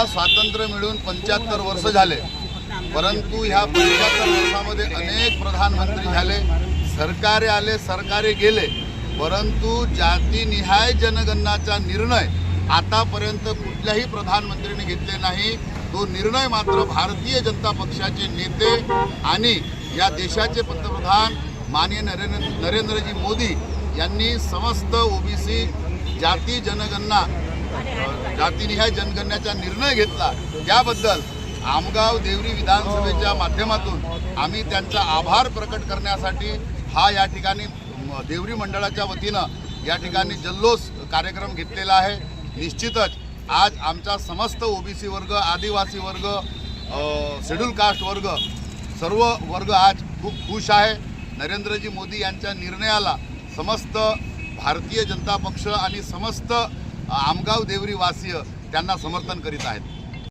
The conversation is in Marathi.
देशाला स्वातंत्र्य मिळून 75 वर्ष झाले, परंतु ह्या 75 वर्षामध्ये अनेक प्रधानमंत्री झाले, सरकारे आले, सरकारे गेले, परंतु जातीनिहाय जनगणनाचा निर्णय आतापर्यंत कुठल्याही प्रधानमंत्रीने घेतले नाही। तो निर्णय मात्र भारतीय जनता पक्षाचे नेते आणि या देशाचे पंतप्रधान माननीय नरेंद्रजी मोदी यांनी समस्त ओबीसी जाती जनगणना जातीनिहाय जनगणनेचा निर्णय घेतला। त्याबद्दल आमगाव देवरी विधानसभेच्या माध्यमातून आम्ही त्यांचा आभार प्रकट करण्यासाठी हा या ठिकाणी देवरी मंडळाच्या वतीनं या ठिकाणी जल्लोष कार्यक्रम घेतलेला आहे। निश्चितच आज आमचा समस्त ओबीसी वर्ग, आदिवासी वर्ग, शेड्यूल कास्ट वर्ग, सर्व वर्ग आज खूप खुश आहे। नरेंद्रजी मोदी यांच्या निर्णयाला समस्त भारतीय जनता पक्ष आणि समस्त आमगाव देवरी वासीय त्यांना समर्थन करीत आहेत।